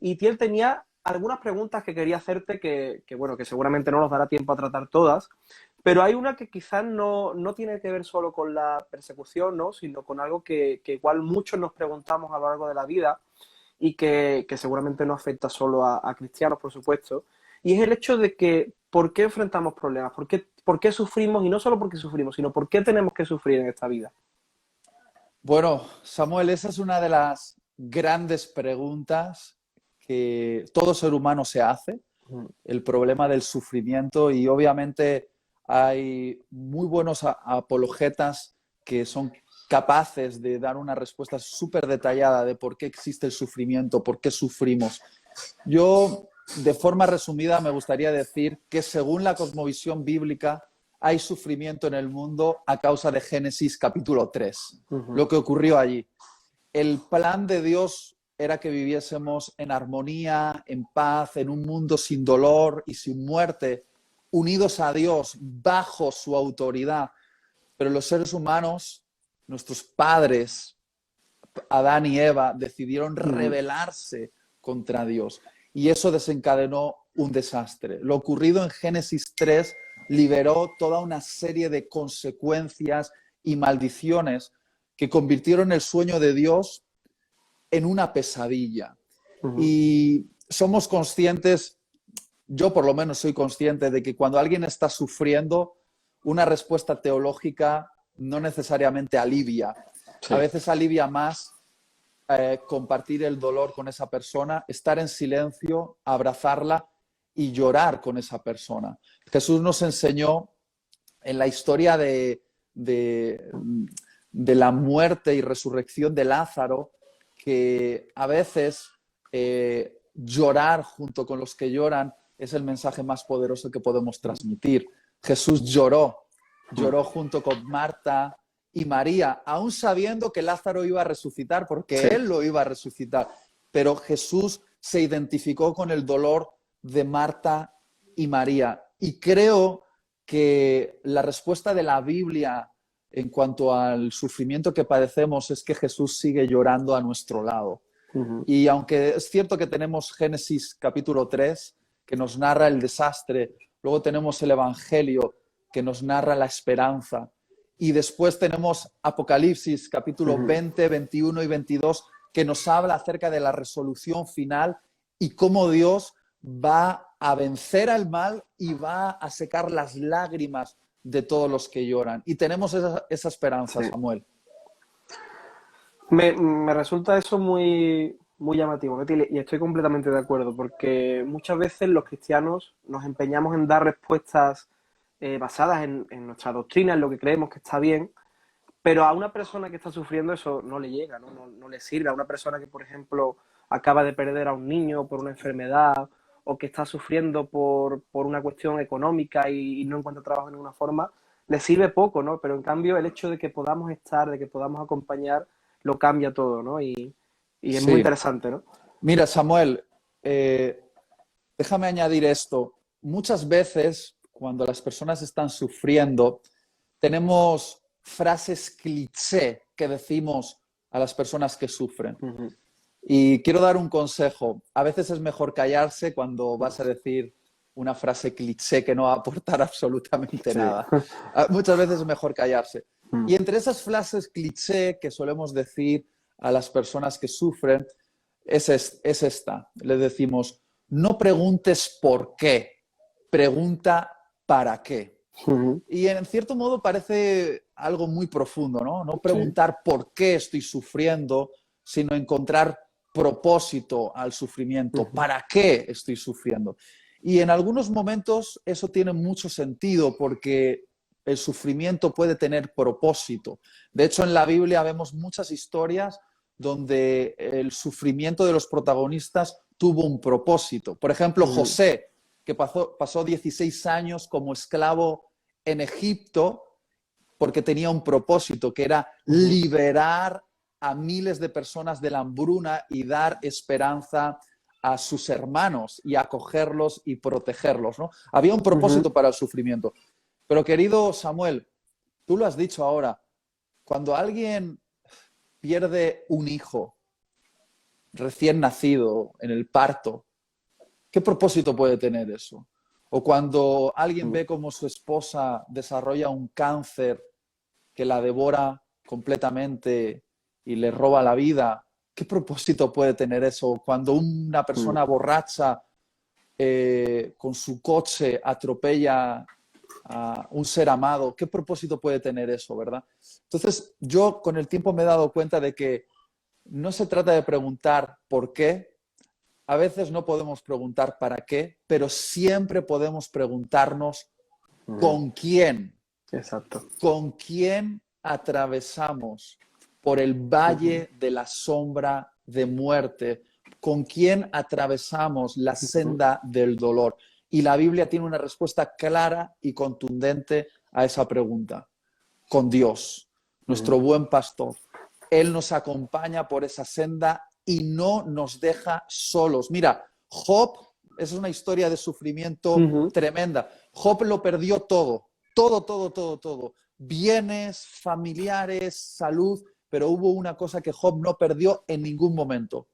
y él tenía algunas preguntas que quería hacerte bueno, que seguramente no nos dará tiempo a tratar todas, pero hay una que quizás no tiene que ver solo con la persecución, ¿no? Sino con algo que igual muchos nos preguntamos a lo largo de la vida y que seguramente no afecta solo a cristianos, por supuesto, y es el hecho de que ¿por qué enfrentamos problemas? ¿Por qué sufrimos? Y no solo porque sufrimos, sino ¿por qué tenemos que sufrir en esta vida? Bueno, Samuel, esa es una de las grandes preguntas que todo ser humano se hace, el problema del sufrimiento, y obviamente hay muy buenos apologetas que son capaces de dar una respuesta súper detallada de por qué existe el sufrimiento, por qué sufrimos. Yo, de forma resumida, me gustaría decir que según la cosmovisión bíblica, hay sufrimiento en el mundo a causa de Génesis capítulo 3, lo que ocurrió allí. El plan de Dios era que viviésemos en armonía, en paz, en un mundo sin dolor y sin muerte, unidos a Dios, bajo su autoridad. Pero los seres humanos, nuestros padres, Adán y Eva, decidieron rebelarse contra Dios. Y eso desencadenó un desastre. Lo ocurrido en Génesis 3 liberó toda una serie de consecuencias y maldiciones que convirtieron el sueño de Dios en una pesadilla. Y somos conscientes, yo por lo menos soy consciente de que cuando alguien está sufriendo, una respuesta teológica no necesariamente alivia. Sí. A veces alivia más compartir el dolor con esa persona, estar en silencio, abrazarla y llorar con esa persona. Jesús nos enseñó en la historia de la muerte y resurrección de Lázaro que a veces llorar junto con los que lloran es el mensaje más poderoso que podemos transmitir. Jesús lloró junto con Marta y María, aún sabiendo que Lázaro iba a resucitar, porque Sí. él lo iba a resucitar. Pero Jesús se identificó con el dolor de Marta y María. Y creo que la respuesta de la Biblia en cuanto al sufrimiento que padecemos es que Jesús sigue llorando a nuestro lado. Y aunque es cierto que tenemos Génesis capítulo 3, que nos narra el desastre, luego tenemos el Evangelio, que nos narra la esperanza, y después tenemos Apocalipsis capítulo 20, 21 y 22, que nos habla acerca de la resolución final y cómo Dios va a vencer al mal y va a secar las lágrimas de todos los que lloran. Y tenemos esa esperanza, Sí. Samuel. Me resulta eso muy llamativo, ¿no? Y estoy completamente de acuerdo, porque muchas veces los cristianos nos empeñamos en dar respuestas basadas en nuestra doctrina, en lo que creemos que está bien, pero a una persona que está sufriendo eso no le llega, ¿no? No le sirve. A una persona que, por ejemplo, acaba de perder a un niño por una enfermedad o que está sufriendo por una cuestión económica y no encuentra trabajo de ninguna forma, le sirve poco, ¿no? Pero en cambio el hecho de que podamos estar, de que podamos acompañar, lo cambia todo, ¿no? Y es muy Sí. interesante, ¿no? Mira, Samuel, déjame añadir esto. Muchas veces, cuando las personas están sufriendo, tenemos frases cliché que decimos a las personas que sufren. Y quiero dar un consejo. A veces es mejor callarse cuando vas a decir una frase cliché que no va a aportar absolutamente nada. Muchas veces es mejor callarse. Y entre esas frases cliché que solemos decir a las personas que sufren, es esta. Le decimos, no preguntes por qué, pregunta para qué. Y en cierto modo parece algo muy profundo, ¿no? No preguntar por qué estoy sufriendo, sino encontrar propósito al sufrimiento. ¿Para qué estoy sufriendo? Y en algunos momentos eso tiene mucho sentido porque el sufrimiento puede tener propósito. De hecho, en la Biblia vemos muchas historias donde el sufrimiento de los protagonistas tuvo un propósito. Por ejemplo, José, que pasó 16 años como esclavo en Egipto porque tenía un propósito, que era liberar a miles de personas de la hambruna y dar esperanza a sus hermanos y acogerlos y protegerlos, ¿no? Había un propósito para el sufrimiento. Pero querido Samuel, tú lo has dicho ahora, cuando alguien pierde un hijo, recién nacido, en el parto, ¿qué propósito puede tener eso? O cuando alguien ve cómo su esposa desarrolla un cáncer que la devora completamente y le roba la vida, ¿qué propósito puede tener eso? Cuando una persona borracha con su coche atropella a un ser amado, ¿qué propósito puede tener eso, verdad? Entonces, yo con el tiempo me he dado cuenta de que no se trata de preguntar por qué, a veces no podemos preguntar para qué, pero siempre podemos preguntarnos con quién, Exacto. con quién atravesamos por el valle de la sombra de muerte, con quién atravesamos la senda del dolor. Y la Biblia tiene una respuesta clara y contundente a esa pregunta. Con Dios, nuestro buen pastor. Él nos acompaña por esa senda y no nos deja solos. Mira, Job es una historia de sufrimiento tremenda. Job lo perdió todo, todo, todo, todo, todo. Bienes, familiares, salud, pero hubo una cosa que Job no perdió en ningún momento: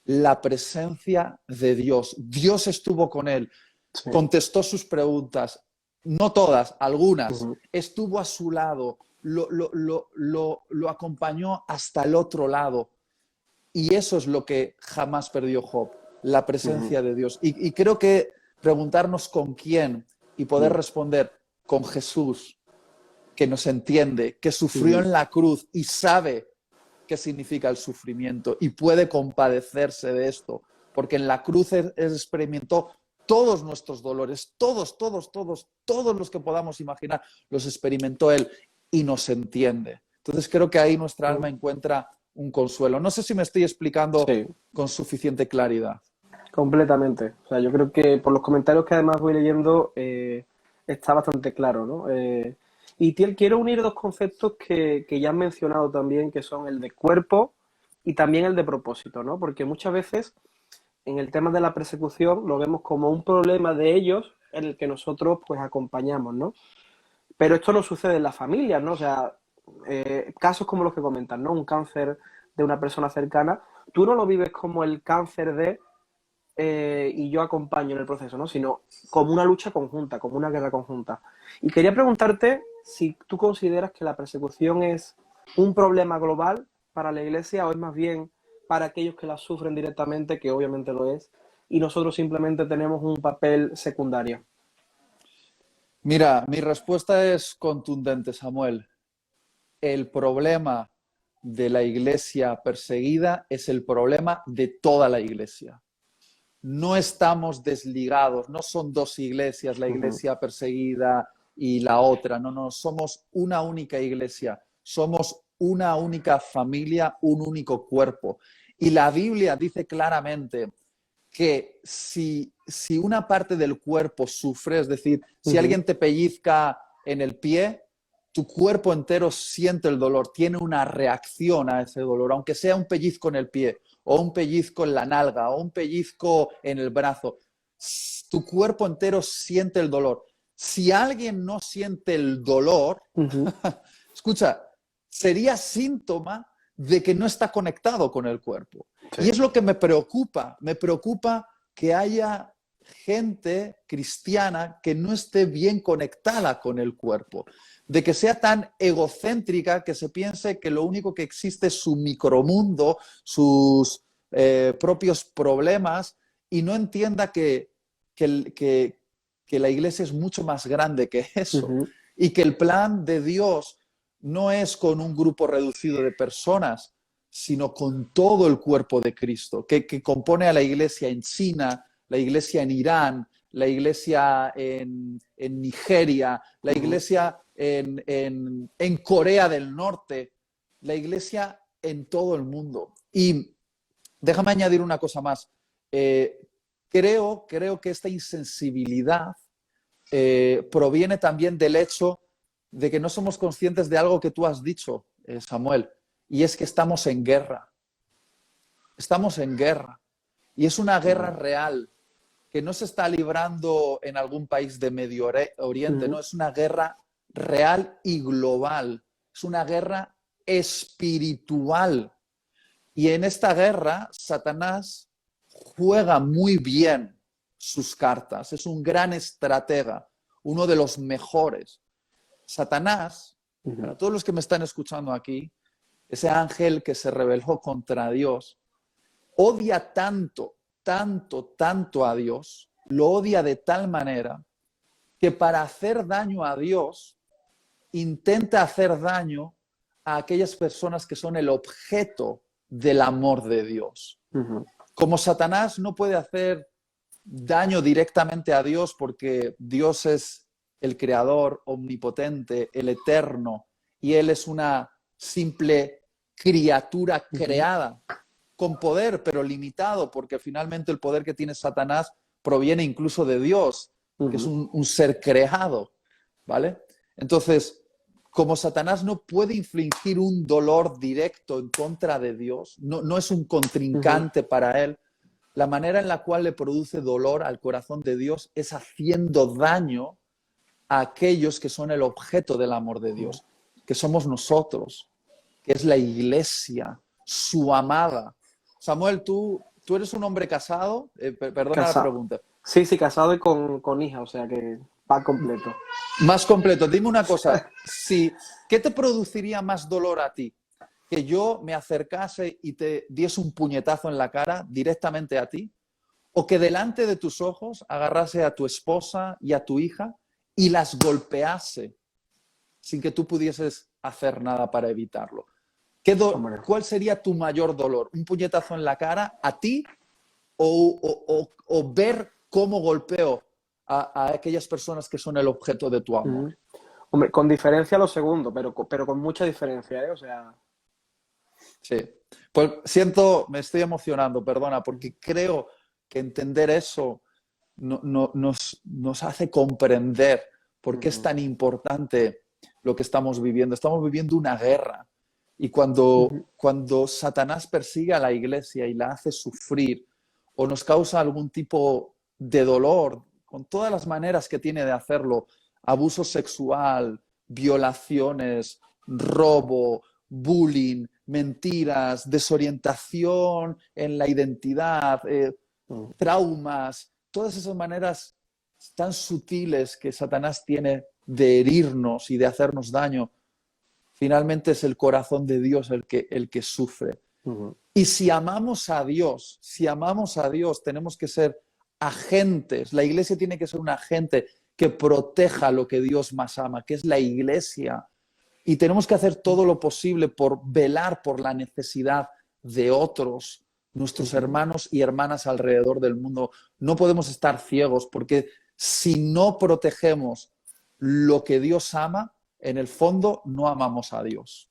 la presencia de Dios. Dios estuvo con él, Sí. contestó sus preguntas, no todas, algunas, estuvo a su lado, lo acompañó hasta el otro lado. Y eso es lo que jamás perdió Job, la presencia de Dios. Y creo que preguntarnos con quién y poder responder con Jesús, que nos entiende, que sufrió en la cruz y sabe qué significa el sufrimiento y puede compadecerse de esto, porque en la cruz experimentó todos nuestros dolores, todos los que podamos imaginar, los experimentó Él y nos entiende. Entonces creo que ahí nuestra alma encuentra un consuelo. No sé si me estoy explicando con suficiente claridad. Completamente. O sea, yo creo que por los comentarios que además voy leyendo está bastante claro, ¿no? Y quiero unir dos conceptos que ya han mencionado también, que son el de cuerpo y también el de propósito, ¿no? Porque muchas veces en el tema de la persecución lo vemos como un problema de ellos en el que nosotros pues acompañamos, ¿no? Pero esto no sucede en las familias, ¿no? O sea, casos como los que comentan, ¿no? Un cáncer de una persona cercana, tú no lo vives como el cáncer de y yo acompaño en el proceso, ¿no? Sino como una lucha conjunta, como una guerra conjunta. Y quería preguntarte si tú consideras que la persecución es un problema global para la Iglesia o es más bien para aquellos que la sufren directamente, que obviamente lo es, y nosotros simplemente tenemos un papel secundario. Mira, mi respuesta es contundente, Samuel. El problema de la iglesia perseguida es el problema de toda la iglesia. No estamos desligados, no son dos iglesias, la iglesia perseguida y la otra, no, somos una única iglesia, somos una única familia, un único cuerpo. Y la Biblia dice claramente que si una parte del cuerpo sufre, es decir, si alguien te pellizca en el pie, tu cuerpo entero siente el dolor, tiene una reacción a ese dolor, aunque sea un pellizco en el pie, o un pellizco en la nalga, o un pellizco en el brazo. Tu cuerpo entero siente el dolor. Si alguien no siente el dolor, escucha, sería síntoma de que no está conectado con el cuerpo. Sí. Y es lo que me preocupa que haya gente cristiana que no esté bien conectada con el cuerpo, de que sea tan egocéntrica que se piense que lo único que existe es su micromundo, sus propios problemas, y no entienda que la iglesia es mucho más grande que eso, y que el plan de Dios no es con un grupo reducido de personas, sino con todo el cuerpo de Cristo, que compone a la iglesia en China, la iglesia en Irán, la iglesia en Nigeria, la iglesia en Corea del Norte, la iglesia en todo el mundo. Y déjame añadir una cosa más. Creo que esta insensibilidad proviene también del hecho de que no somos conscientes de algo que tú has dicho, Samuel, y es que estamos en guerra. Estamos en guerra. Y es una guerra real, que no se está librando en algún país de Medio Oriente, no, es una guerra real y global. Es una guerra espiritual. Y en esta guerra, Satanás juega muy bien sus cartas. Es un gran estratega, uno de los mejores. Satanás, para todos los que me están escuchando aquí, ese ángel que se rebeló contra Dios, odia tanto, tanto, tanto a Dios, lo odia de tal manera que para hacer daño a Dios, intenta hacer daño a aquellas personas que son el objeto del amor de Dios. Como Satanás no puede hacer daño directamente a Dios porque Dios es el creador omnipotente, el eterno, y Él es una simple criatura creada con poder, pero limitado, porque finalmente el poder que tiene Satanás proviene incluso de Dios, que es un ser creado, ¿vale? Entonces, como Satanás no puede infligir un dolor directo en contra de Dios, no es un contrincante para él, la manera en la cual le produce dolor al corazón de Dios es haciendo daño a aquellos que son el objeto del amor de Dios, que somos nosotros, que es la iglesia, su amada. Samuel, tú eres un hombre casado, perdona la pregunta. Sí, casado y con hija, o sea que va completo. Más completo. Dime una cosa, ¿qué te produciría más dolor a ti? ¿Que yo me acercase y te diese un puñetazo en la cara directamente a ti? ¿O que delante de tus ojos agarrase a tu esposa y a tu hija y las golpease sin que tú pudieses hacer nada para evitarlo? ¿Cuál sería tu mayor dolor? ¿Un puñetazo en la cara a ti o ver cómo golpeo a aquellas personas que son el objeto de tu amor? Hombre, con diferencia lo segundo, pero con mucha diferencia, ¿eh? O sea... Sí. Pues me estoy emocionando, perdona, porque creo que entender eso nos hace comprender por qué es tan importante lo que estamos viviendo. Estamos viviendo una guerra. Y cuando Satanás persigue a la iglesia y la hace sufrir o nos causa algún tipo de dolor, con todas las maneras que tiene de hacerlo, abuso sexual, violaciones, robo, bullying, mentiras, desorientación en la identidad, traumas, todas esas maneras tan sutiles que Satanás tiene de herirnos y de hacernos daño, finalmente es el corazón de Dios el que sufre. Y si amamos a Dios, tenemos que ser agentes. La iglesia tiene que ser un agente que proteja lo que Dios más ama, que es la iglesia. Y tenemos que hacer todo lo posible por velar por la necesidad de otros, nuestros hermanos y hermanas alrededor del mundo. No podemos estar ciegos porque si no protegemos lo que Dios ama, en el fondo no amamos a Dios.